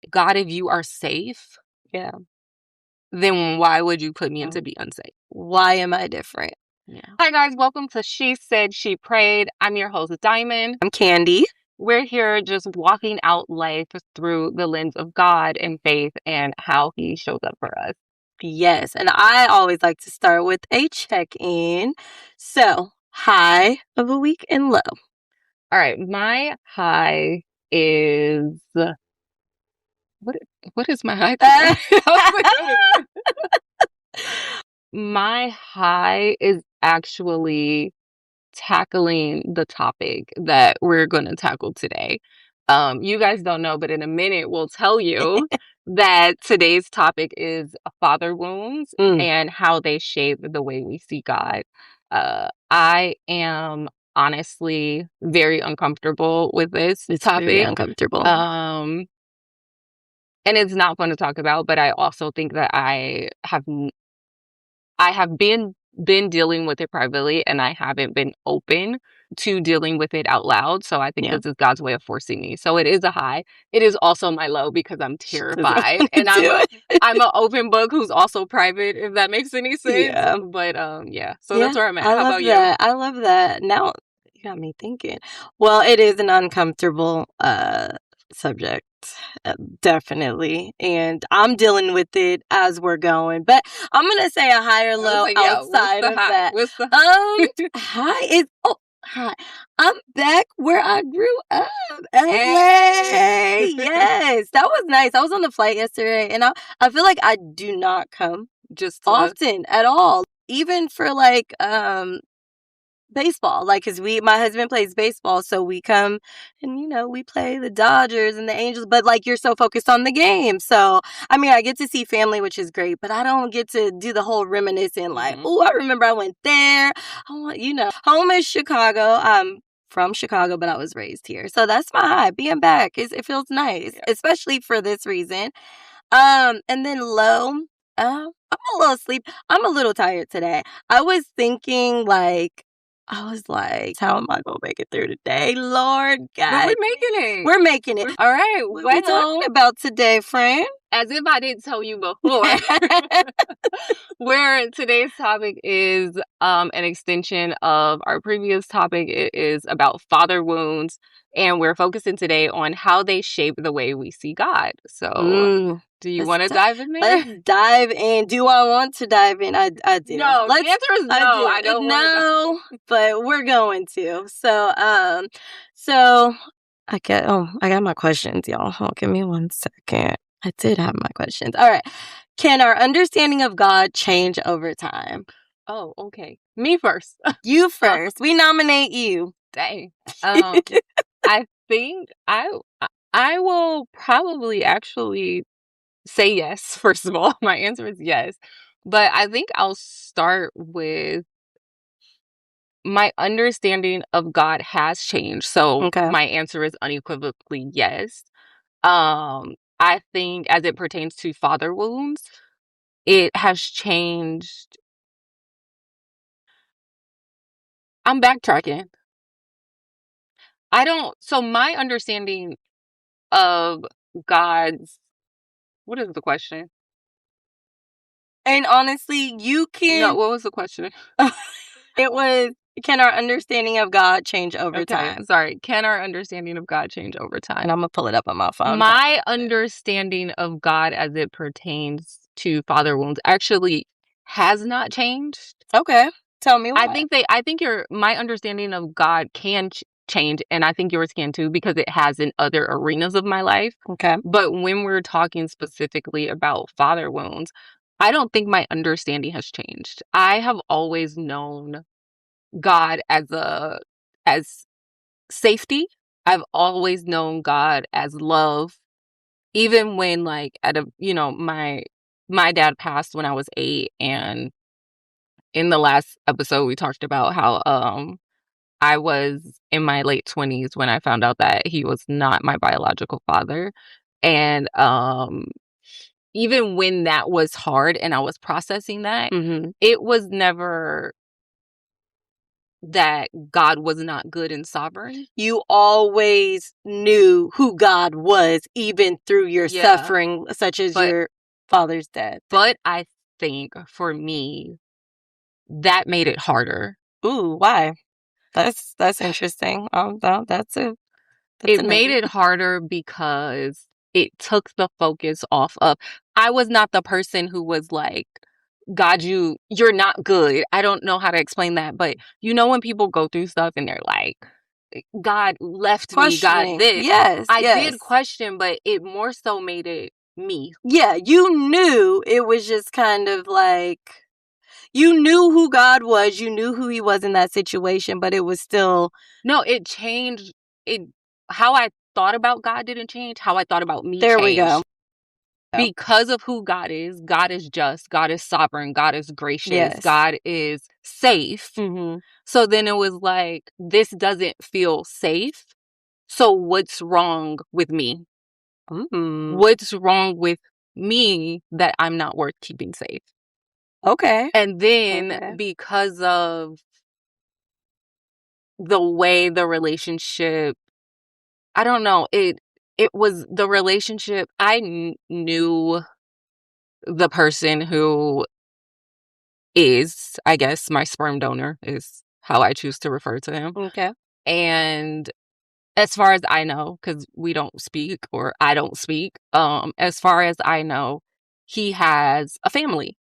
God, if you are safe, Yeah. then why would you put me into be unsafe? Why am I different? Yeah. Hi, guys. Welcome to She Said, She Prayed. I'm your host, Diamond. I'm Candi. We're here just walking out life through the lens of God and faith and how he shows up for us. Yes, and I always like to start with a check-in. So, high of a week and low. All right, my high is what is my high today? My high is actually tackling the topic that we're going to tackle today. You guys don't know, but in a minute we'll tell you that today's topic is father wounds and how they shape the way we see God. I am honestly very uncomfortable with this topic. Very uncomfortable. And it's not fun to talk about, but I also think that I have been dealing with it privately, and I haven't been open to dealing with it out loud. So I think this is God's way of forcing me. So it is a high. It is also my low because I'm terrified, and I'm an open book who's also private. If that makes any sense. Yeah. But yeah. So that's where I'm at. How about you? I love that. Now you got me thinking. Well, it is an uncomfortable subject. Definitely. And I'm dealing with it as we're going. But I'm going to say a higher low outside of that. What's the high is hi. I'm back where I grew up. LA. Hey. Yes. That was nice. I was on the flight yesterday and I feel like I do not come just often at all. Even for like baseball, like, because my husband plays baseball, so we come and we play the Dodgers and the Angels, but like you're so focused on the game. So I mean, I get to see family, which is great, but I don't get to do the whole reminiscing like, oh, I remember I went there. I want home is Chicago. I'm from Chicago, but I was raised here, so that's my high. Being back it feels nice, especially for this reason. And then low, I'm a little sleep. I'm a little tired today. I was thinking how am I going to make it through today? Lord God. But we're making it. We're making it. All right. What are we talking about today, friend? As if I didn't tell you before. Where today's topic is an extension of our previous topic. It is about father wounds. And we're focusing today on how they shape the way we see God. So do you want to dive in there? Let's dive in. Do I want to dive in? I do. No, the answer is no. I don't want to. But we're going to. So I got my questions, y'all. Oh, give me 1 second. I did have my questions. All right. Can our understanding of God change over time? Oh, okay. Me first. You first. We nominate you. Dang. I think I will probably actually say yes. First of all, my answer is yes. But I think I'll start with my understanding of God has changed. So my answer is unequivocally yes. I think as it pertains to father wounds, it has changed. I'm backtracking. So my understanding of God's, what is the question? And honestly, you can. No, what was the question? It was, can our understanding of God change over time? Sorry. Can our understanding of God change over time? And I'm going to pull it up on my phone. My understanding of God as it pertains to father wounds actually has not changed. Okay. Tell me why. I think my understanding of God can change, and I think yours can too, because it has in other arenas of my life. Okay. But when we're talking specifically about father wounds, I don't think my understanding has changed. I have always known God as safety. I've always known God as love. Even when my dad passed when I was 8, and in the last episode we talked about how I was in my late 20s when I found out that he was not my biological father. And even when that was hard and I was processing that, it was never that God was not good and sovereign. You always knew who God was, even through your Yeah. suffering, such as But your father's death. but I think for me, that made it harder. Ooh, why? That's interesting. That's It a made nugget. it harder because it took the focus off of I was not the person who was like, God, you're not good. I don't know how to explain that, but when people go through stuff and they're like, God left me, God Questioning. this. Yes, I yes. did question, but it more so made it me. Yeah, you knew it was just kind of like you knew who God was, you knew who he was in that situation, but it was still No, it changed it how I thought about God didn't change, how I thought about me there we go. changed. Because of who God is just, God is sovereign, God is gracious, Yes. God is safe. Mm-hmm. So then it was like, this doesn't feel safe. So what's wrong with me? Mm. What's wrong with me that I'm not worth keeping safe? Okay. And then Okay. because of the way the relationship, I don't know, it was the relationship. Knew the person who is, I guess, my sperm donor is how I choose to refer to him. Okay. And as far as I know, because we don't speak or I don't speak, as far as I know, he has a family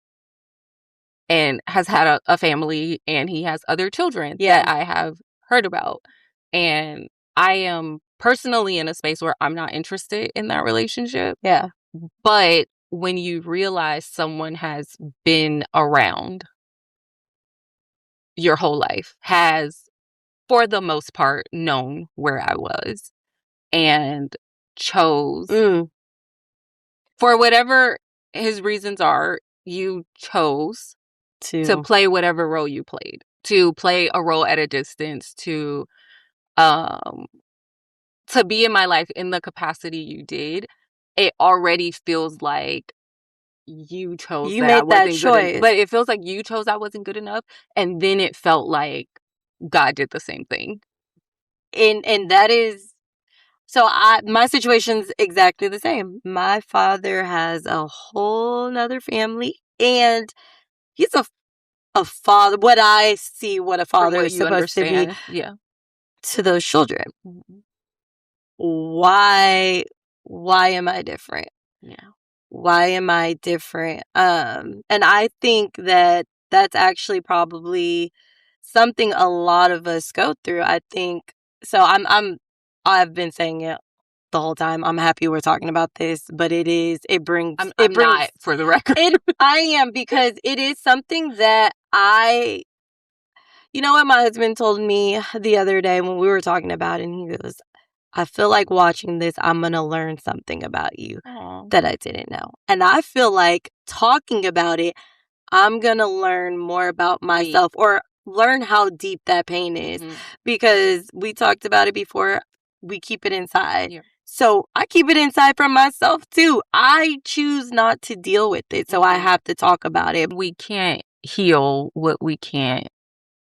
and has had a family and he has other children Yeah. that I have heard about. And I am personally in a space where I'm not interested in that relationship. Yeah. But when you realize someone has been around your whole life, has for the most part known where I was and chose Mm. for whatever his reasons are, you chose to To play whatever role you played, to play a role at a distance, um to be in my life in the capacity you did. It already feels like you chose you that I made that wasn't good choice. but it feels like you chose I wasn't good enough, and then it felt like God did the same thing. And that is so I my situation's exactly the same. My father has a whole nother family and he's a father what I see what a From father what is you supposed to be understand, yeah. to those children. Mhm. Why am I different? Yeah. Why am I different? And I think that that's actually probably something a lot of us go through. I think so I've been saying it the whole time. I'm happy we're talking about this, but I'm not, for the record. I am because it is something that you know what my husband told me the other day when we were talking about it, and he goes, I feel like watching this, I'm going to learn something about you Aw. that I didn't know. And I feel like talking about it, I'm going to learn more about Me. myself or learn how deep that pain is Mhm. because we talked about it before. We keep it inside. Yeah. So I keep it inside from myself too. I choose not to deal with it. So I Mhm. have to talk about it. We can't heal what we can't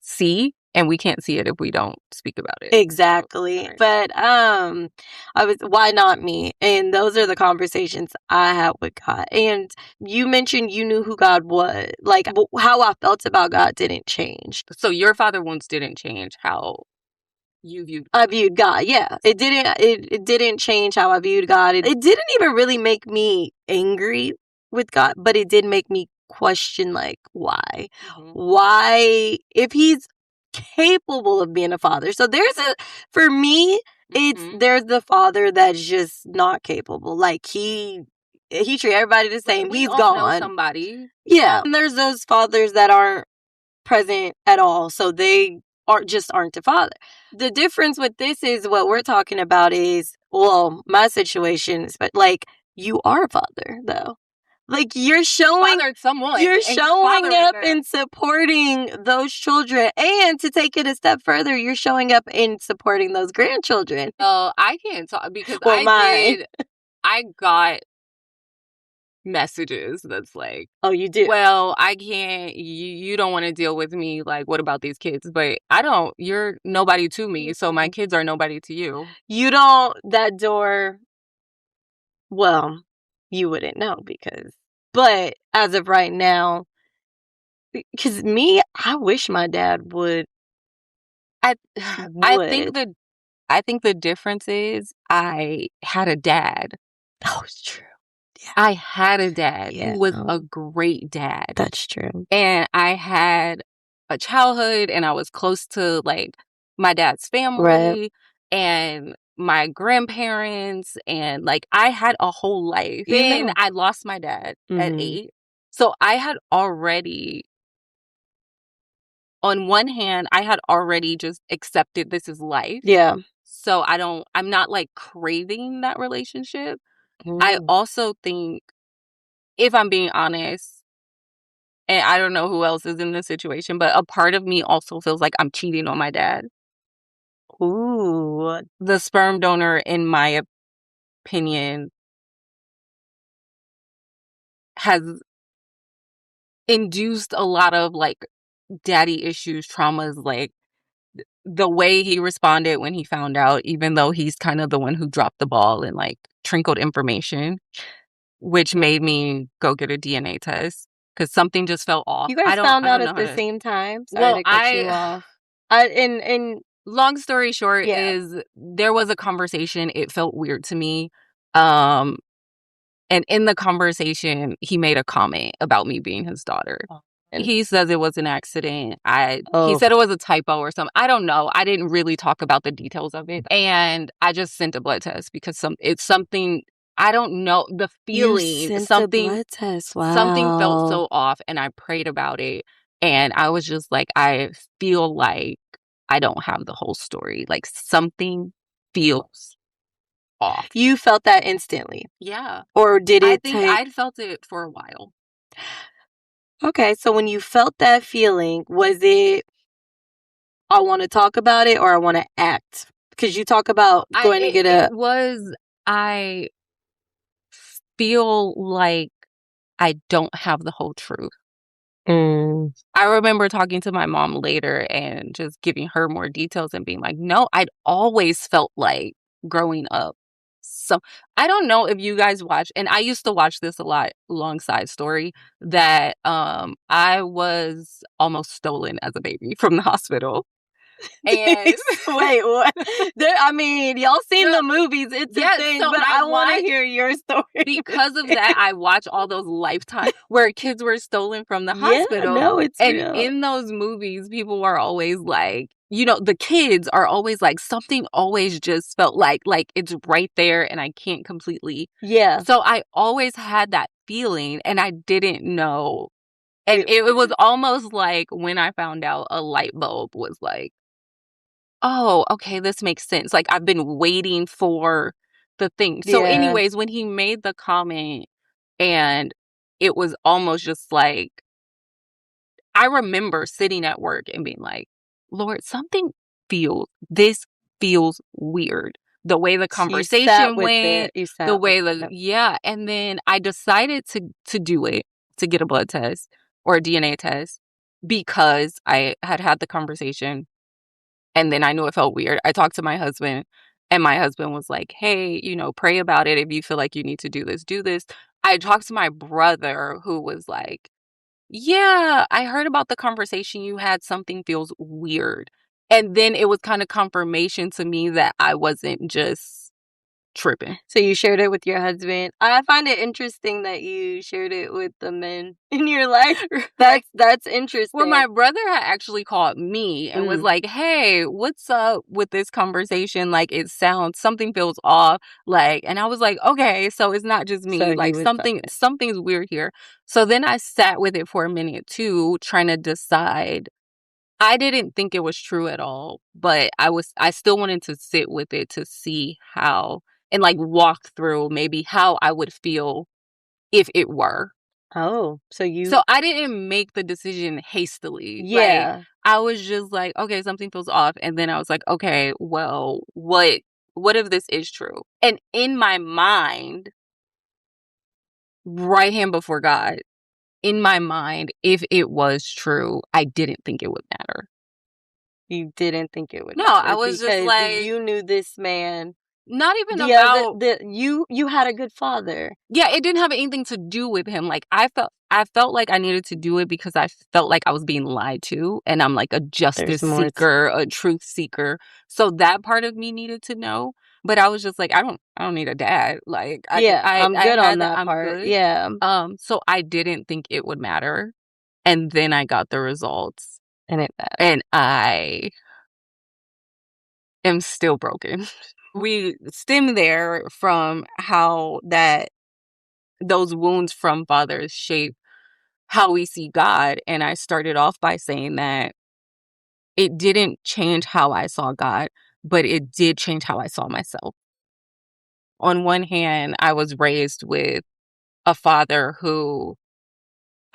see, and we can't see it if we don't speak about it. So, Exactly. sorry. But I was why not me? And those are the conversations I had with God. And you mentioned you knew who God was. Like how I felt about God didn't change. So your father wounds didn't change how you viewed I viewed God. Yeah. It didn't change how I viewed God. It didn't even really make me angry with God, but it did make me question like why? Mhm. Why if he's capable of being a father. So for me, Mhm. there's the father that's just not capable. Like he treat everybody the But same. we He's all know gone. somebody. Yeah. And there's those fathers that aren't present at all. So they aren't a father. The difference with this is what we're talking about is, well, my situation is, but like you are a father though. Like Fathered someone you're and you're showing fathering up them. and supporting those children. And to take it a step further, you're showing up and supporting those grandchildren. I can't talk because Well, mine. I got messages that's like, Oh, you do? well, I can't, you don't want to deal with me. Like, what about these kids? But I don't, you're nobody to me. So my kids are nobody to you. You don't, that door, well, you wouldn't know because, but as of right now, because me, I wish my dad I, I think would. I think the difference is I had a dad. Oh, it's true. Yeah. I had a dad Yeah. who was a great dad. That's true. And I had a childhood and I was close to like my dad's Right. family and my grandparents and like I had a whole life. You Then know. I lost my dad at Hmm. 8. So I had already on one hand, I had already just accepted this is life. Yeah. So I'm not like craving that relationship. I Mm. also think, if I'm being honest, and I don't know who else is in this situation, but a part of me also feels like I'm cheating on my dad. Ooh. The sperm donor, in my opinion, has induced a lot of like daddy issues, traumas, like the way he responded when he found out, even though he's kind of the one who dropped the ball and like trickled information, which made me go get a DNA test because something just felt off. You guys I found out don't know at how the to. same time? Sorry Well, to cut you off. And long story short yeah. is there was a conversation. It felt weird to me. Um, and in the conversation, he made a comment about me being his daughter. Oh, and He says it was an accident. He oh, said it was a typo or something. I don't know. I didn't really talk about the details of it. And I just sent a blood test because it's something I don't know. The you feeling, sent a blood test. something felt Wow. so off and I prayed about it. And I was just like, I feel like I don't have the whole story. Like something feels off. You felt that instantly. Yeah. Or did I it think take? I'd felt it for a while. Okay, so when you felt that feeling, was it I want to talk about it or I want to act? Because you talk about going to get It a was I feel like I don't have the whole truth. mm, I remember talking to my mom later and just giving her more details and being like, no, I'd always felt like growing up. So I don't know if you guys watch, and I used to watch this a lot alongside Story, that I was almost stolen as a baby from the hospital. And wait, what? There, I mean, y'all seen no, the movies, it's a yeah, thing, so but I I want to watched hear your story. because of that, I watch all those Lifetime where kids were stolen from the Yeah, hospital. no, it's And real. in those movies, people are always like, the kids are always like, something always just felt like it's right there and I can't completely. Yeah. So I always had that feeling and I didn't know. And It, it was almost like when I found out, a light bulb was like, oh, okay, this makes sense. Like I've been waiting for the thing. So, yeah. anyways, when he made the comment, and it was almost just like, I remember sitting at work and being like, Lord, this feels weird. The way the You sat conversation with it. went, You the sat with way it. yeah. And then I decided to do it, to get a blood test or a DNA test because I had the conversation and then I knew it felt weird. I talked to my husband, and my husband was like, hey, pray about it. If you feel like you need to do this, do this. I talked to my brother, who was like, yeah, I heard about the conversation you had. Something feels weird. And then it was kind of confirmation to me that I wasn't just tripping. So you shared it with your husband. I find it interesting that you shared it with the men in your life. Right. That's Well, interesting. my brother had actually called me and was Mm. like, hey, what's up with this conversation? Like, something feels off. Like, and I was like, okay, so it's not just So me. he Like, was on it. something's weird here. So then I sat with it for a minute too, trying to decide. I didn't think it was true at all, but I still wanted to sit with it to see how, and like walk through maybe how I would feel if it were. Oh, so you, So I didn't make the decision hastily. Like yeah. I was just like, okay, something feels off. And then I was like, okay, well, what if this is true? And in my mind, right hand before God. In my mind, if it was true, I didn't think it would matter. You didn't think it would No, I matter was just because like, you knew this man. not even The other, about, you had a good father. yeah, it didn't have anything to do with him. Like I felt like I needed to do it because I felt like I was being lied to, and I'm like a There's justice more. seeker, a truth seeker. So that part of me needed to know. But I was just like, I don't need a dad. Like Yeah, I'm I good on had that. that I'm part. good. Yeah, So I didn't think it would matter. And then I got the results, and it mattered. and I am still broken. We stem there from how that those wounds from fathers shape how we see God. And I started off by saying that it didn't change how I saw God, but it did change how I saw myself. On one hand, I was raised with a father who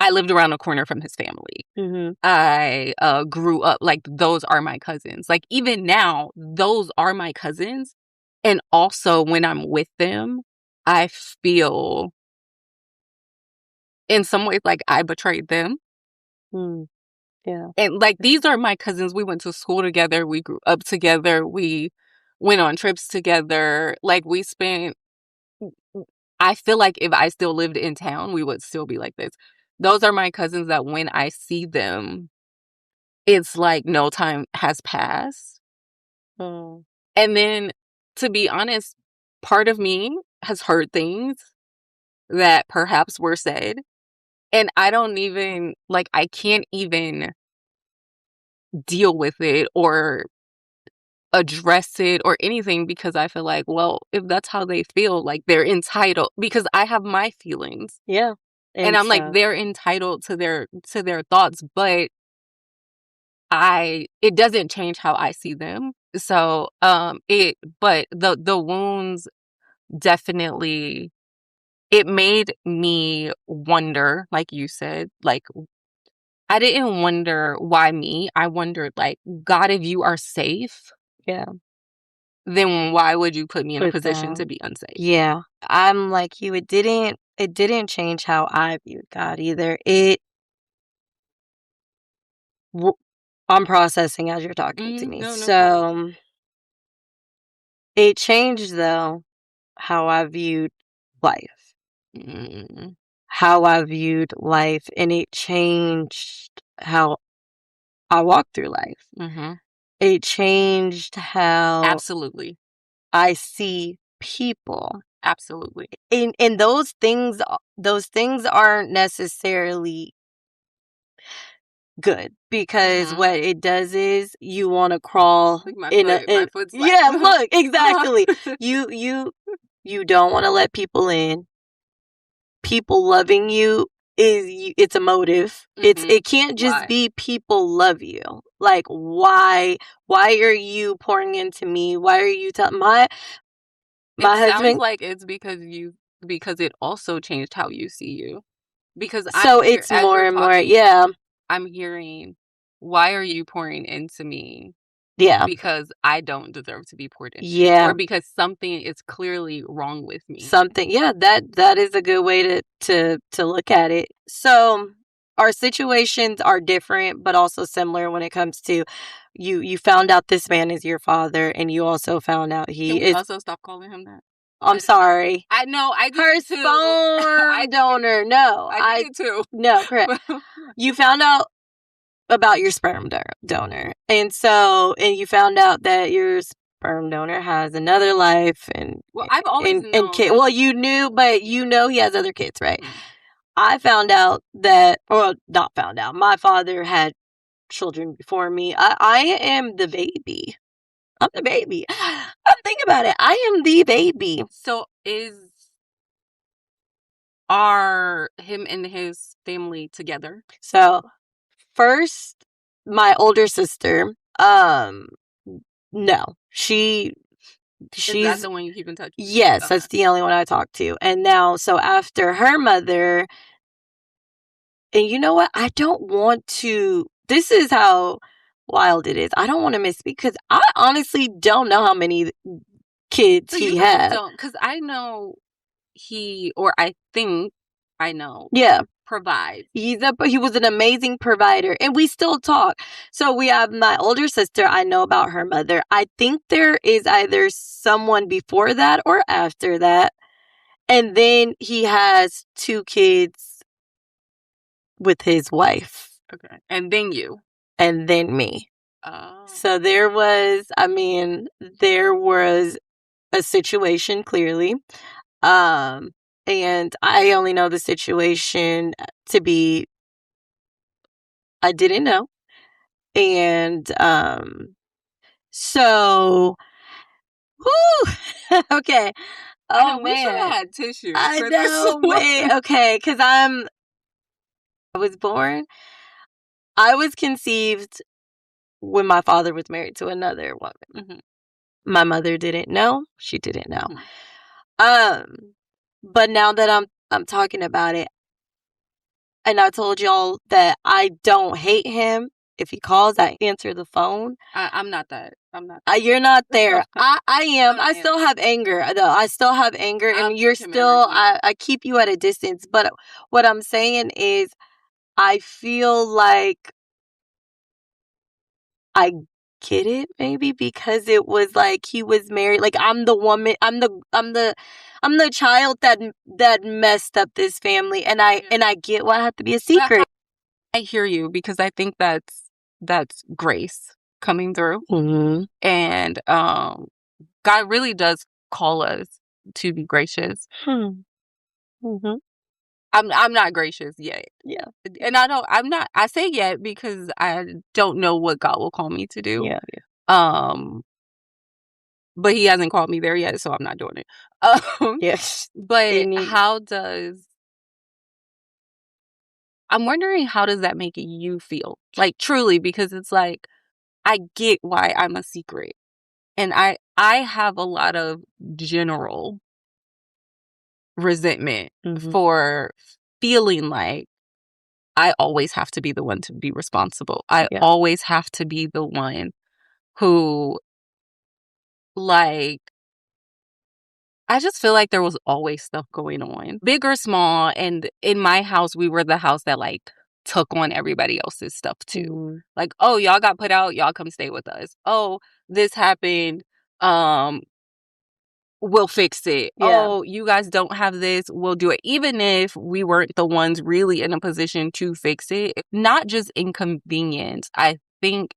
I lived around the corner from his family. Mm-hmm. I grew up like those are my cousins. Like even now, those are my cousins. And also when I'm with them, I feel in some ways like I betrayed them. Mm, yeah. And like these are my cousins. We went to school together. We grew up together. We went on trips together. Like we spent, I feel like if I still lived in town, we would still be like this. Those are my cousins that when I see them, it's like no time has passed. Mm, And then to be honest, part of me has heard things that perhaps were said. And I don't even, like, I can't even deal with it or address it or anything because I feel like, well, if that's how they feel, like they're entitled because I have my feelings. yeah. And And I'm like, so, they're entitled to their thoughts, but it doesn't change how I see them. So but the wounds definitely it made me wonder, like you said, like I didn't wonder why me. I wondered like, God, if you are safe, yeah, then why would you put me in a put position that. to be unsafe? Yeah, I'm like you. It didn't change how I viewed God either. W- I'm processing as you're talking to me. No, no problem. So it changed though how I viewed life, Mm, and it changed how I walk through life. mm-hmm. It changed how Absolutely. I see people. Absolutely. And those things aren't necessarily good because Mm-hmm. what it does is you want to crawl Like in my foot's like, yeah, look, uh-huh. exactly. You don't want to let people in. People loving you it's a motive. Mm-hmm. It can't just Why? be people love you. Like why are you pouring into me? Why are you telling It my sounds husband? like it's because it also changed how you see you. Because I'm So here it's as more you're and more, talking, yeah. I'm hearing, why are you pouring into me? Yeah. Because I don't deserve to be poured into, Yeah. or because something is clearly wrong with me. Something, yeah, that is a good way to look at it. So our situations are different but also similar when it comes to you found out this man is your father and you also found out Can he we is. also stop calling him that? I'm I, sorry. I know I did Her it too. sperm donor. No, I did it too. no, correct. You found out about your sperm donor. And you found out that your sperm donor has another life Well, I've always and known kid. that. Well, you knew, but you know he has other kids, right? Mm. I found out that, or not found out, my father had children before me. I am the baby. I'm the baby. Think about it. I am the baby. So are him and his family together? So first, my older sister, no, Is that she's the one you keep in touch with? yes, Okay. that's the only one I talk to. And now, so after her mother, and you know what? I don't want to. This is how wild it is. I don't want to misspeak because I honestly don't know how many kids So you he really had. don't, because I know he, or I think I know. Yeah. Provides. He was an amazing provider, and we still talk. So we have my older sister. I know about her mother. I think there is either someone before that or after that. And then he has 2 kids with his wife. Okay. And then you. And then me. Oh. So there was a situation, clearly. And I only know the situation to be, I didn't know. And so, whoo, okay. Oh, We should have man. had tissues I for this know, one. wait, okay, because I was conceived when my father was married to another woman. Mhm. My mother didn't know. She didn't know. Mhm. But now that I'm talking about it, and I told y'all that I don't hate him. If he calls, I answer the phone. I'm not that. You're not there. I am. I I still have anger, though. I still have anger, and you're push him still. every week. I keep you at a distance. But what I'm saying is, I feel like I get it, maybe because it was like he was married. Like I'm the woman. I'm the child that messed up this family, and I get why I have to be a secret. I hear you, because I think that's grace coming through. Mm-hmm. And God really does call us to be gracious. Mm-hmm. I'm not gracious yet. Yeah. And I say yet because I don't know what God will call me to do. Yeah. Um but he hasn't called me there yet, so I'm not doing it. Yes. But I'm wondering, how does that make you feel? Like, truly, because it's like, I get why I'm a secret. And I have a lot of general resentment for feeling like I always have to be the one to be responsible. I always have to be the one who, like, I just feel like there was always stuff going on, big or small. And in my house, we were the house that, like, took on everybody else's stuff too. Like, oh, y'all got put out, y'all come stay with us. Oh, this happened. We'll fix it. Yeah. Oh, you guys don't have this, we'll do it. Even if we weren't the ones really in a position to fix it, not just inconvenience. I think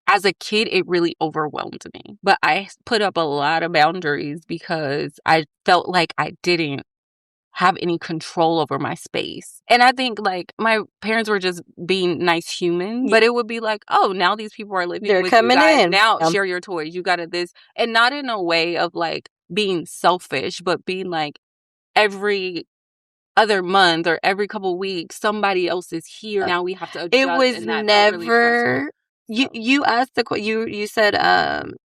as a kid, it really overwhelmed me. But I put up a lot of boundaries because I felt like I didn't have any control over my space. And I think, like, my parents were just being nice humans, but it would be like, oh, now these people are living They're with you coming guys. in. Now share your toys. You got this. And not in a way of, like, being selfish, but being like, every other month or every couple weeks, somebody else is here. Now we have to adjust. It was and that felt really stressful. never. You asked you said,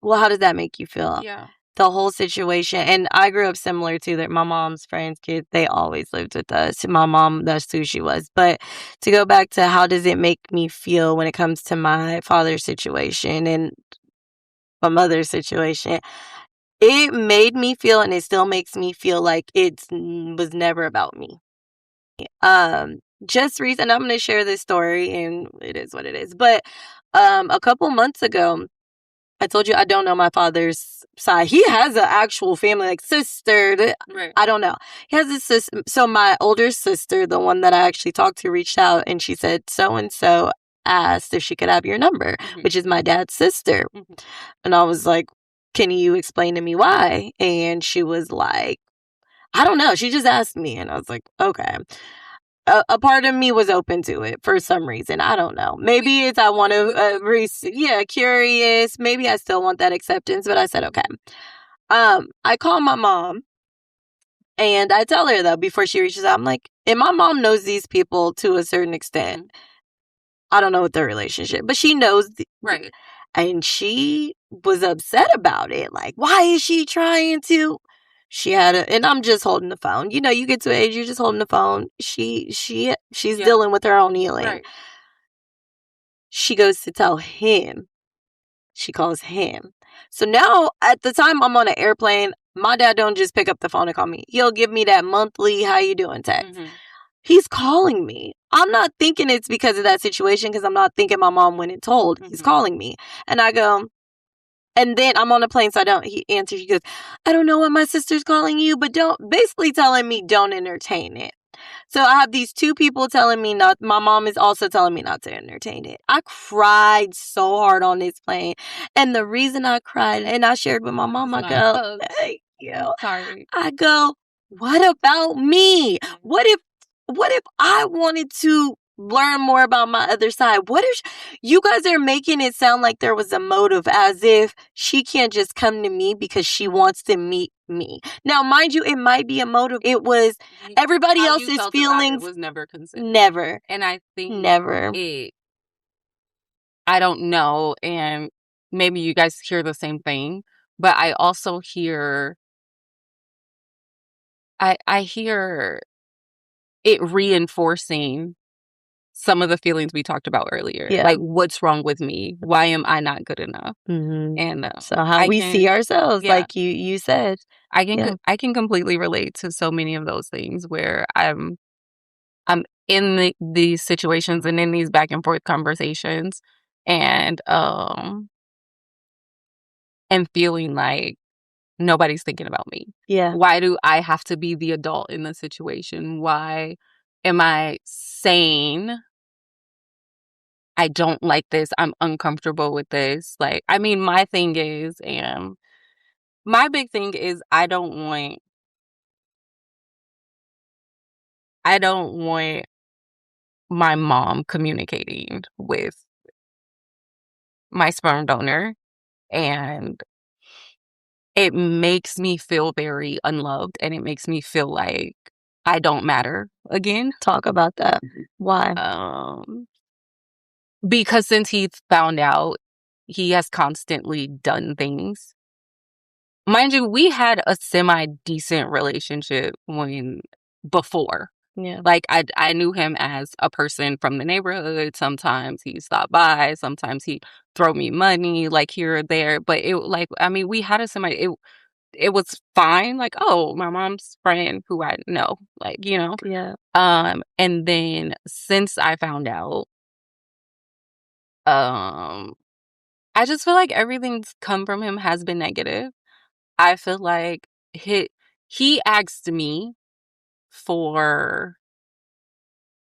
well, how does that make you feel? Yeah. The whole situation. And I grew up similar to that. My mom's friends' kids, they always lived with us. My mom, that's who she was. But to go back to how does it make me feel when it comes to my father's situation and my mother's situation, it made me feel, and it still makes me feel like it was never about me. Just recent, I'm going to share this story, and it is what it is. But a couple months ago, I told you I don't know my father's side. He has an actual family, like sister. Right. I don't know. He has a sister. So my older sister, the one that I actually talked to, reached out and she said, so and so asked if she could have your number, which is my dad's sister. And I was like, can you explain to me why? And she was like, I don't know. She just asked me. And I was like, okay. A part of me was open to it for some reason. I don't know. Maybe it's I want to, curious. Maybe I still want that acceptance, but I said, okay. I call my mom and I tell her, though, before she reaches out, I'm like, and my mom knows these people to a certain extent. I don't know what their relationship, but she knows. Right. And she was upset about it. Like, why is she trying to? She had and I'm just holding the phone. You know, you get to an age, you're just holding the phone. She's dealing with her own healing. Right. She goes to tell him. She calls him. So now, at the time, I'm on an airplane. My dad don't just pick up the phone and call me. He'll give me that monthly, how you doing text. Mm-hmm. He's calling me. I'm not thinking it's because of that situation because I'm not thinking my mom went and told. He's calling me. And I go, and then I'm on a plane, so he answers. He goes, I don't know what my sister's calling you, but basically telling me don't entertain it. So I have these two people telling me not, my mom is also telling me not to entertain it. I cried so hard on this plane. And the reason I cried, and I shared with my mom, I go, thank you. Sorry. I go, what about me? What if I wanted to learn more about my other side? What if you guys are making it sound like there was a motive, as if she can't just come to me because she wants to meet me. Now, mind you, it might be a motive. It was everybody else's feelings. It was never considered. Never. And I think never. I don't know, and maybe you guys hear the same thing, but I also hear I hear it reinforcing some of the feelings we talked about earlier. Yeah. Like, what's wrong with me? Why am I not good enough? Mm-hmm. And so how we see ourselves, like you said. I can completely relate to so many of those things where I'm in these situations and in these back and forth conversations and feeling like nobody's thinking about me. Yeah. Why do I have to be the adult in the situation? Why am I saying I don't like this? I'm uncomfortable with this. Like, I mean, my thing is, and my big thing is I don't want my mom communicating with my sperm donor, and it makes me feel very unloved, and it makes me feel like I don't matter again. Talk about that. Why? Because since he found out, he has constantly done things. Mind you, we had a semi-decent relationship before. Yeah. Like, I knew him as a person from the neighborhood. Sometimes he stopped by. Sometimes he throw me money, like, here or there. But we had it was fine. Like, oh, my mom's friend who I know. Like, Yeah. And then since I found out, I just feel like everything's come from him has been negative. I feel like he asked me for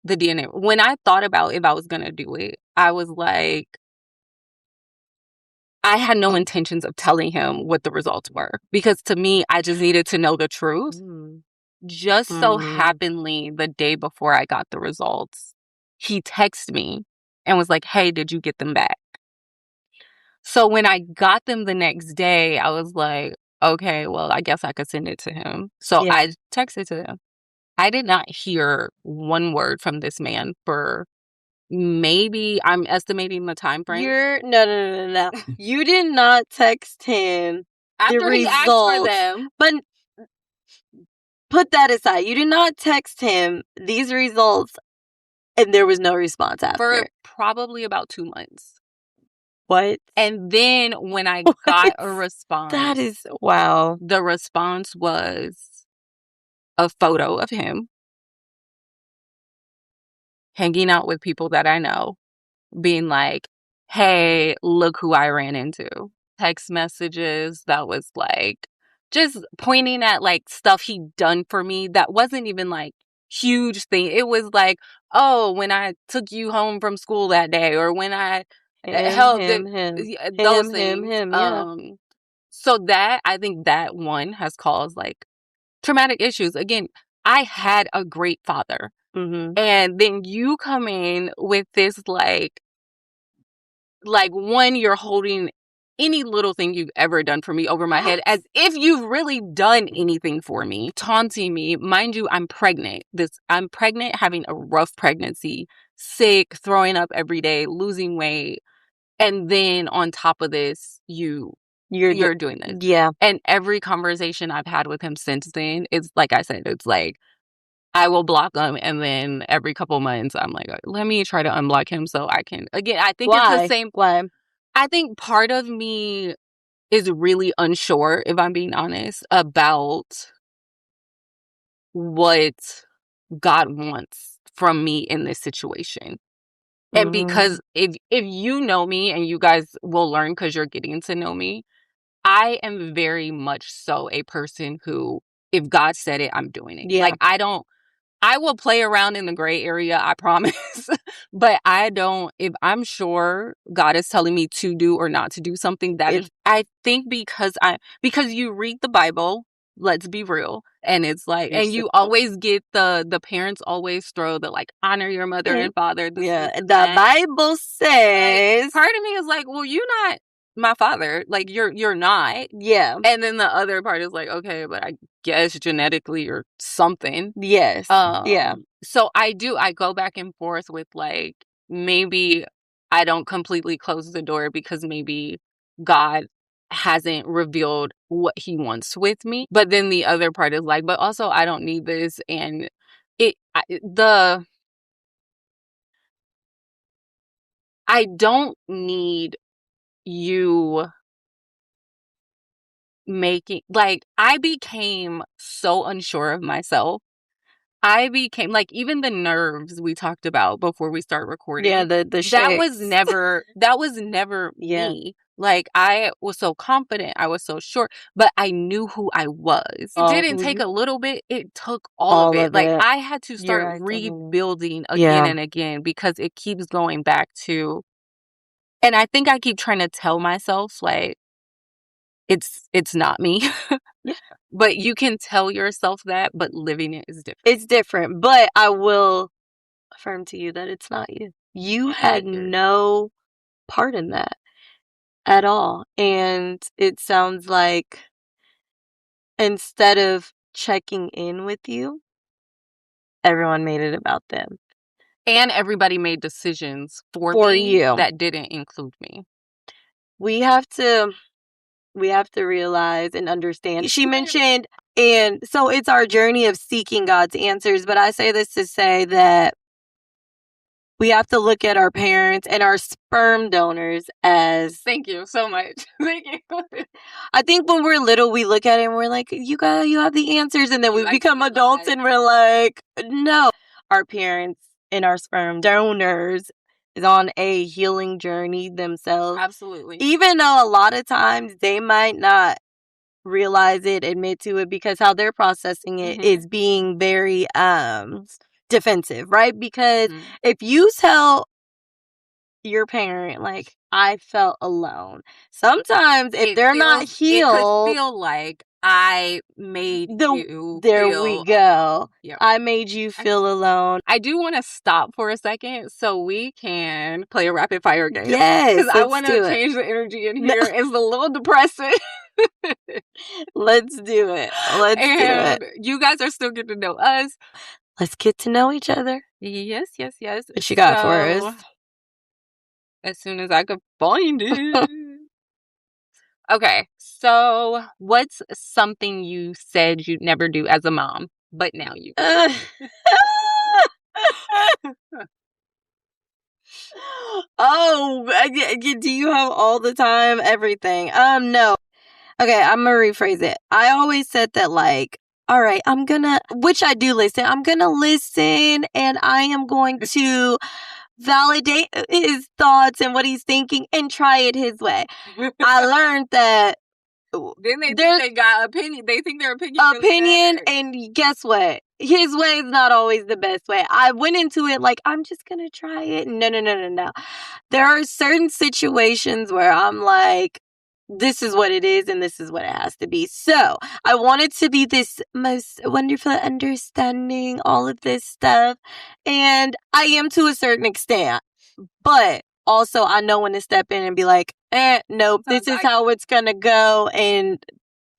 the DNA. When I thought about if I was going to do it, I was like, I had no intentions of telling him what the results were, because to me, I just needed to know the truth. Just so happenly, the day before I got the results, he texted me and was like, hey, did you get them back? So when I got them the next day, I was like, okay, well, I guess I could send it to him. So I texted to him. I did not hear one word from this man for maybe, I'm estimating the time frame. No. You did not text him After he asked for them. But put that aside. You did not text him these results and there was no response after. For probably about 2 months. What? And then when I got a response. That is, wow. The response was a photo of him hanging out with people that I know, being like, hey, look who I ran into. Text messages that was like, just pointing at like stuff he'd done for me that wasn't even like huge thing. It was like, oh, when I took you home from school that day, or when I held those things. Yeah. So that, I think that one has caused like traumatic issues. Again, I had a great father. And then you come in with this like one, you're holding any little thing you've ever done for me over my head as if you've really done anything for me, taunting me. Mind you, I'm pregnant. I'm pregnant, having a rough pregnancy, sick, throwing up every day, losing weight. And then on top of this, you're doing this. Yeah. And every conversation I've had with him since then, it's like I said, it's like, I will block him, and then every couple months, I'm like, let me try to unblock him so I can. Again, I think it's the same. Why? I think part of me is really unsure, if I'm being honest, about what God wants from me in this situation. And Mhm. because if you know me, and you guys will learn because you're getting to know me, I am very much so a person who, if God said it, I'm doing it. Yeah. Like, I will play around in the gray area, I promise. But I don't, if I'm sure God is telling me to do or not to do something, that It is, I think, because you read the Bible, let's be real. And it's like, you're and you supposed always get the parents always throw the, like, honor your mother to. and father, this, Yeah, this, and the that. Bible Like, says. part of me is like, well, you're not my father. Like, you're not. Yeah. And then the other part is like, okay, but I guess genetically or something. Yes. Yeah. So I go back and forth with, like, maybe I don't completely close the door because maybe God hasn't revealed what he wants with me. But then the other part is like, but also I don't need this. And I don't need you making, like, I became so unsure of myself. I became like, even the nerves we talked about before we start Yeah, recording, the shakes. that was never Yeah. me. Like, I was so confident, I was so sure, but I knew who I was. It Oh, didn't who take you a little bit, it took all of all it. of Like, it. I had to Your start identity. rebuilding again Yeah. and again because it keeps going back to, and I think I keep trying to tell myself, like, it's not me. Yeah. But you can tell yourself that, but living it is different. It's different, but I will affirm to you that it's not you. You I had hear no part in that at all. And it sounds like instead of checking in with you, everyone made it about them. And everybody made decisions for For me you. that didn't include me. We have to realize and understand. She mentioned, and so it's our journey of seeking God's answers, but I say this to say that we have to look at our parents and our sperm donors as. Thank you so much. Thank you. I think when we're little, we look at it and we're like, you have the answers. And then we I become can't adults lie. and we're like, no. Our parents and our sperm donors is on a healing journey themselves. Absolutely. Even though a lot of times they might not realize it, admit to it, because how they're processing it is being very defensive, right? Because if you tell your parent, like, I felt alone, sometimes if they're not It could healed, feel like I made you there we feel go. yeah. I made you feel alone. I do want to stop for a second so we can play a rapid fire game. Yes, Because I let's want to do it. change the energy in here. It's a little depressing. Let's do it. Let's do it. And you guys are still getting to know us. Let's get to know each other. Yes, yes, yes. What you got for us? So, as soon as I could find it. Okay, so what's something you said you'd never do as a mom, but now you Uh, do you have all the time? Everything? No. Okay, I'm gonna rephrase it. I always said that, like, all right, which I do listen. I'm gonna listen and I am going to validate his thoughts and what he's thinking and try it his way. I learned that Then they think there's they got opinion. They think their opinion opinion, really and guess what? His way is not always the best way. I went into it like, I'm just gonna try it. No, no, no, no, no. There are certain situations where I'm like, this is what it is and this is what it has to be. So I wanted to be this most wonderful understanding, all of this stuff. And I am to a certain extent. But also I know when to step in and be like, nope, this is how it's gonna go. And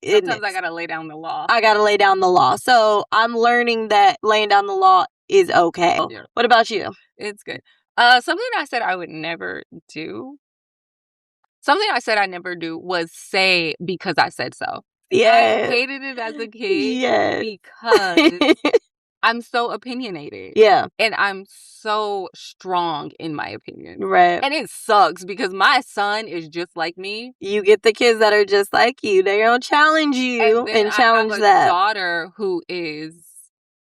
sometimes I gotta lay down the law. I gotta lay down the law. So I'm learning that laying down the law is okay. Yeah. What about you? It's good. Something I said I would never do. Something I said I never do was say because I said so. Yeah. I hated it as a kid Yes. because I'm so opinionated. Yeah. And I'm so strong in my opinion. Right. And it sucks because my son is just like me. You get the kids that are just like you. They're gonna challenge And you then and I have challenge a that. daughter who is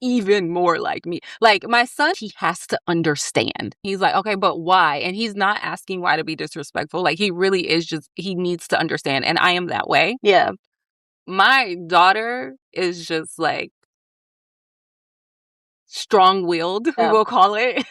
even more like me. Like my son, he has to understand. He's like, okay, but why? And he's not asking why to be disrespectful. Like he really is just, he needs to understand. And I am that way. Yeah. My daughter is just like strong-willed, we Yeah. will call it.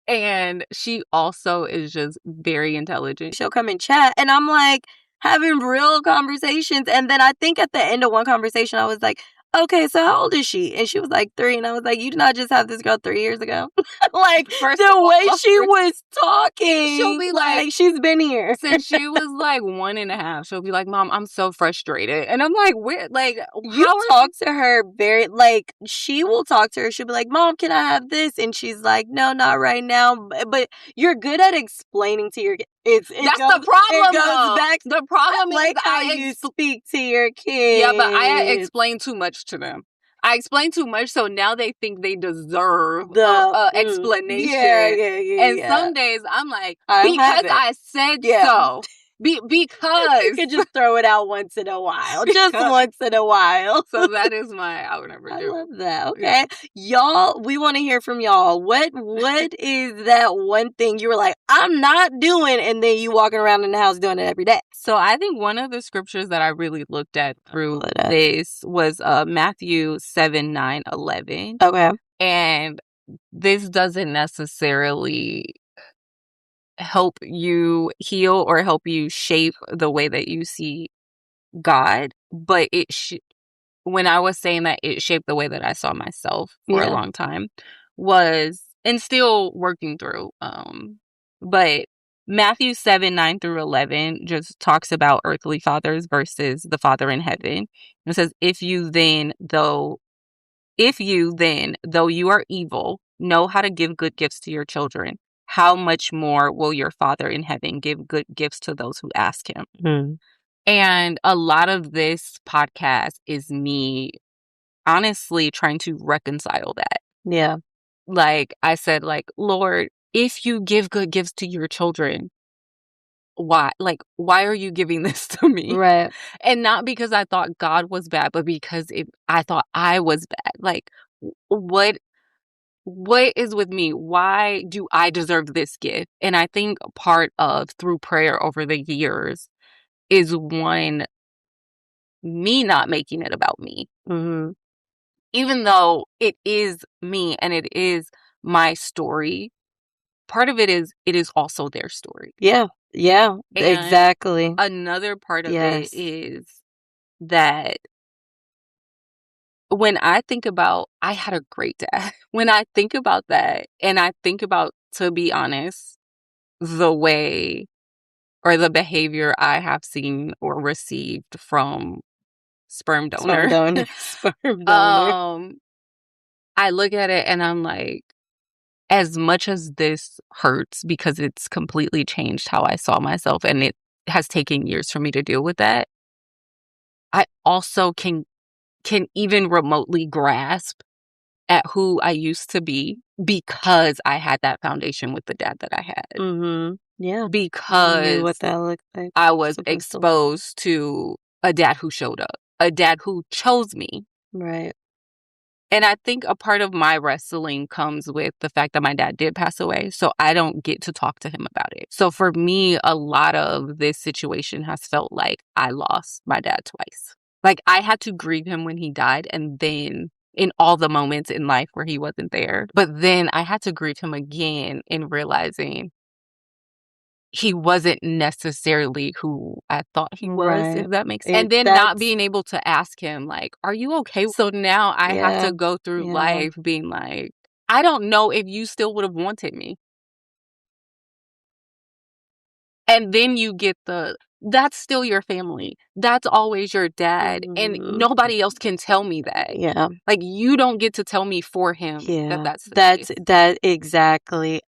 And she also is just very intelligent. She'll come and chat, and I'm like having real conversations. And then I think at the end of one conversation, I was like, okay, so how old is she? And she was like 3. And I was like, you did not just have this girl 3 years ago. Like First of the way all, she was she'll talking, be like, like she's been here. since she was like 1.5, she'll be like, Mom, I'm so frustrated. And I'm like, where, like, You how are talk you? to her very, like, she will talk to her. She'll be like, Mom, can I have this? And she's like, no, not right now. But you're good at explaining to your kids. That's the problem, It goes though. back. The I problem is like how you speak to your yeah, but I kids. explain too much to them. I explain too much, so now they think they deserve a Yeah, explanation. yeah, yeah, And yeah. some days I'm like, I because have it. I said Yeah. so. You Because could just throw it out once in a while. Just because once in a while. so that is my I would never I do. love that. Yeah. Okay. Y'all, we want to hear from y'all. What is that one thing you were like, I'm not doing, and then you walking around in the house doing it every day? So I think one of the scriptures that I really looked at through Pull it up. this was Matthew 7:9-11. Okay. And this doesn't necessarily help you heal or help you shape the way that you see God, but when I was saying that it shaped the way that I saw myself for a Yeah. long time was and still working through but Matthew 7:9-11 just talks about earthly fathers versus the Father in heaven. It says, if you then, though you are evil, know how to give good gifts to your children, how much more will your Father in heaven give good gifts to those who ask him? Mm. And a lot of this podcast is me honestly trying to reconcile that. Yeah. Like I said, like, Lord, if you give good gifts to your children, why? Like, why are you giving this to me? Right. And not because I thought God was bad, but because I thought I was bad. Like, what is with me? Why do I deserve this gift? And I think part of through prayer over the years is one, me not making it about me. Mm-hmm. Even though it is me and it is my story, part of it is also their story. Yeah. Yeah. And Exactly. another part of it Yes. is that when I think about, I had a great dad. When I think about that, and I think about, to be honest, the way or the behavior I have seen or received from sperm Sperm donor, donor. Sperm donor. I look at it and I'm like, as much as this hurts because it's completely changed how I saw myself and it has taken years for me to deal with that, I also can even remotely grasp at who I used to be because I had that foundation with the dad that I had. Mm-hmm. Yeah. You knew Because what that looked like. I was Supposed to look. exposed to a dad who showed up, a dad who chose me. Right. And I think a part of my wrestling comes with the fact that my dad did pass away, so I don't get to talk to him about it. So for me, a lot of this situation has felt like I lost my dad twice. Like I had to grieve him when he died and then in all the moments in life where he wasn't there. But then I had to grieve him again in realizing he wasn't necessarily who I thought he was, Right. if that makes sense. And then not That's being able to ask him, like, are you okay? So now I have yeah. to go through Yeah. life being like, I don't know if you still would have wanted me. And then you get that's still your family. That's always your dad. And Mhm. nobody else can tell me that. Yeah. Like, you don't get to tell me for him that Yeah. that's the case. That exactly.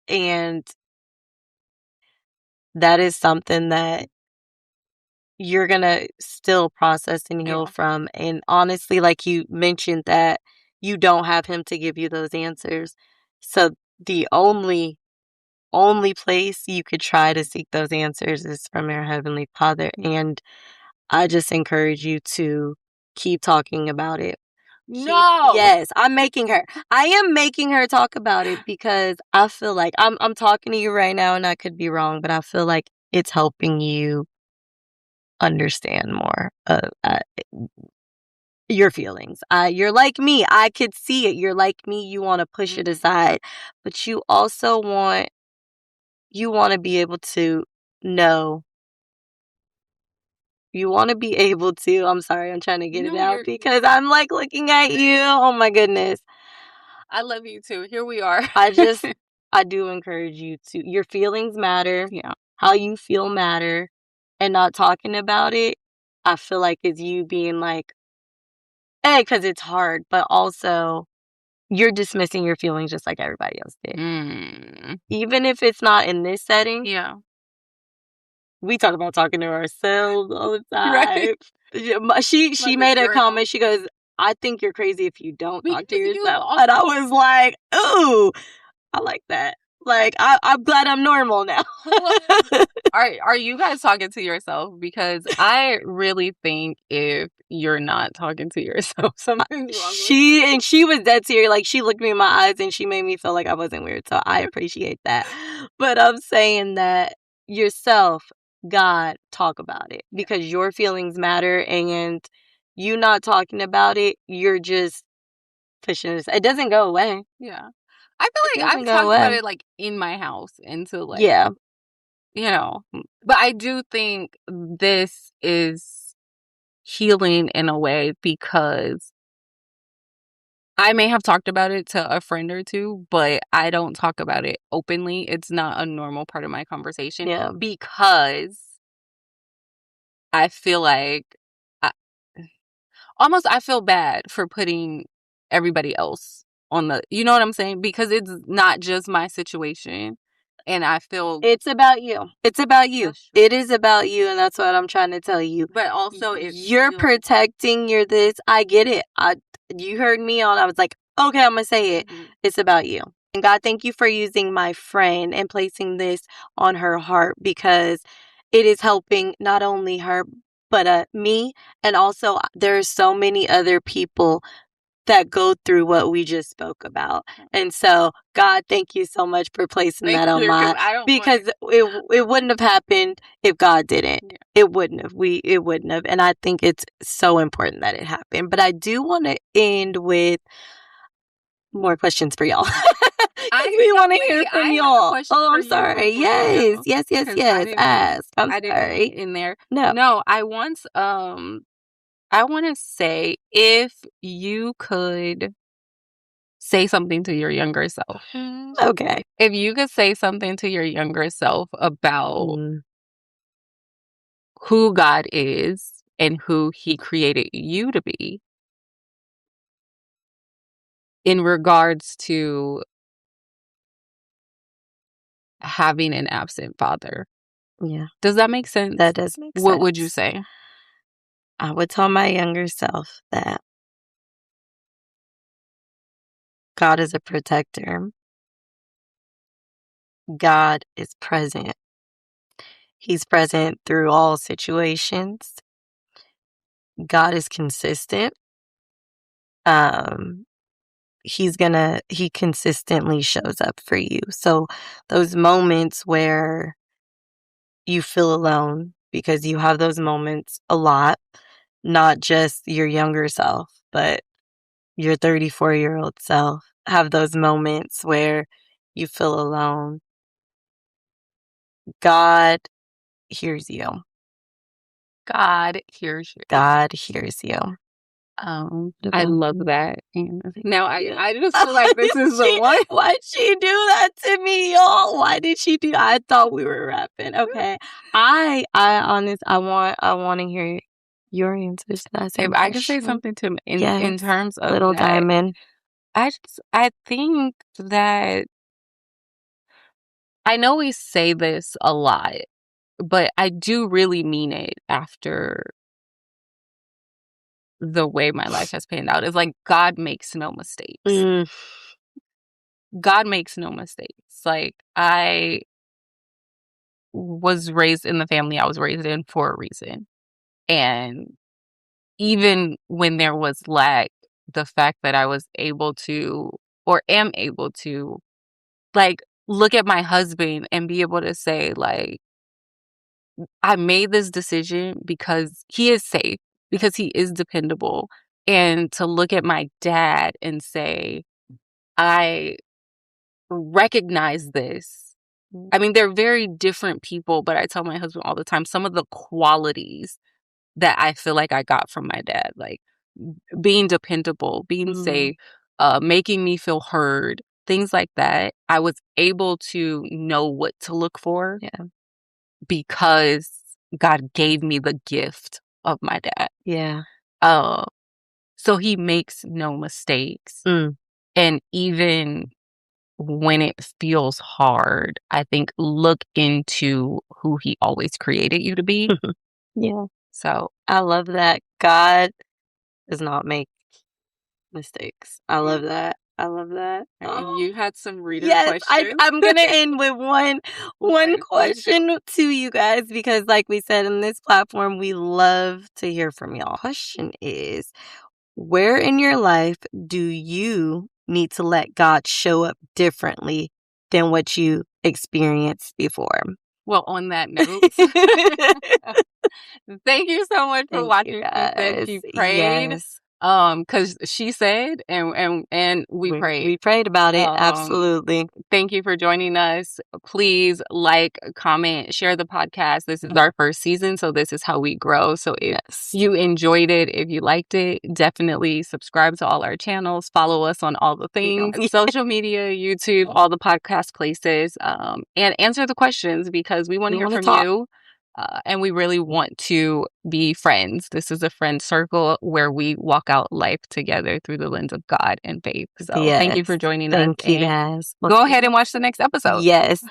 And that is something that you're gonna still process and heal Yeah. from. And honestly, like you mentioned that you don't have him to give you those answers. So the only place you could try to seek those answers is from your Heavenly Father. And I just encourage you to keep talking about it. No. Yes, I am making her talk about it because I feel like I'm talking to you right now and I could be wrong, but I feel like it's helping you understand more of your feelings. You're like me. I could see it. You're like me. You want to push it aside, but you want to be able to know. You want to be able to. I'm sorry. I'm trying to get it No, out you're because I'm like looking at you. Oh my goodness. I love you too. Here we are. I just I do encourage you to your feelings matter. Yeah. How you feel matter, and not talking about it, I feel like is you being like, hey, because it's hard, but also you're dismissing your feelings just like everybody else did. Mm. Even if it's not in this setting, Yeah. we talk about talking to ourselves all the Right. time. She Like a made a journal. comment. She goes, "I think you're crazy if you don't talk to Because you yourself." also And I was like, "Ooh, I like that." Like I'm glad I'm normal now. well, are you guys talking to yourself? Because I really think if you're not talking to yourself, something's wrong with you. She was dead serious. Like she looked me in my eyes and she made me feel like I wasn't weird. So I appreciate that. But I'm saying that yourself, God, talk about it Yeah. because your feelings matter and you not talking about it, you're just pushing it. It doesn't go away. Yeah. I It feel like doesn't I've go talked about away. it like in my house and to like, Yeah. but I do think this is healing in a way because I may have talked about it to a friend or two, but I don't talk about it openly. It's not a normal part of my conversation Yeah. because I feel like I, almost I feel bad for putting everybody else on the, you know what I'm saying? Because it's not just my situation. And I feel It's about you. It's about you. that's true. It is about you, and that's what I'm trying to tell you. But also it You're feels protecting your this. I get it. You heard me on. I was like, okay, I'm gonna say it. mhm, It's about you. And God, thank you for using my friend and placing this on her heart because it is helping not only her but me, and also there are so many other people that go through what we just spoke about. And so, God, thank you so much for placing thank that on you because my I don't want because it wouldn't have happened if God didn't. yeah. It wouldn't have. It wouldn't have. And I think it's so important that it happened. But I do want to end with more questions for y'all. Because we want to hear I from have a y'all. question Oh, for I'm you sorry. before you Yes, go yes, yes, because yes. Ask. I'm I didn't put sorry. it in there. No. No, I once I want to say if you could say something to your younger self. Okay. If you could say something to your younger self about Mm, who God is and who he created you to be in regards to having an absent father. yeah, Does that make sense? that does make What would you sense. say? I would tell my younger self that God is a protector. God is present. He's present through all situations. God is consistent. Um, he consistently shows up for you. So those moments where you feel alone, because you have those moments a lot, not just your younger self, but your 34-year-old self have those moments where you feel alone. God hears you. God hears you. God hears you. What I about love you? that. And now Yeah. I just feel like this is the one. Why'd she do that to me, y'all? Why did she do I thought we were rapping. Okay. I want to hear your answers to that If same I could say question. something to in Yes. terms of Little that, diamond. I think that I know we say this a lot, but I do really mean it after the way my life has panned out is like God makes no mistakes. Mm. God makes no mistakes. Like I was raised in the family I was raised in for a reason. And even when there was lack, the fact that I was able to or am able to like look at my husband and be able to say like I made this decision because he is safe, because he is dependable, and to look at my dad and say I recognize this. I mean, they're very different people, but I tell my husband all the time some of the qualities that I feel like I got from my dad, like being dependable, being safe, making me feel heard, things like that. I was able to know what to look for because God gave me the gift of my dad. Yeah. Uh, so he makes no mistakes. Mm. And even when it feels hard, I think look into who he always created you to be. Yeah. So I love that. God does not make mistakes. I love that. I love that. you had some reader Yes, questions. I'm gonna end with one Okay, please do. question to you guys because, like we said, in this platform, we love to hear from y'all. Question is, where in your life do you need to let God show up differently than what you experienced before? Well, on that note, thank you so much for Thank you watching. She said guys. she prayed, Yes. because she said, and we prayed. We prayed about it. Um, Absolutely. Thank you for joining us. Please like, comment, share the podcast. This is our first season, so this is how we grow. So if Yes. you enjoyed it, if you liked it, definitely subscribe to all our channels. Follow us on all the things, social media, YouTube, all the podcast places, and answer the questions because we want to We hear want to from talk. you. And we really want to be friends. This is a friend circle where we walk out life together through the lens of God and faith. So thank you Yes. for joining us Thank you and guys. go ahead and watch the next episode. Yes.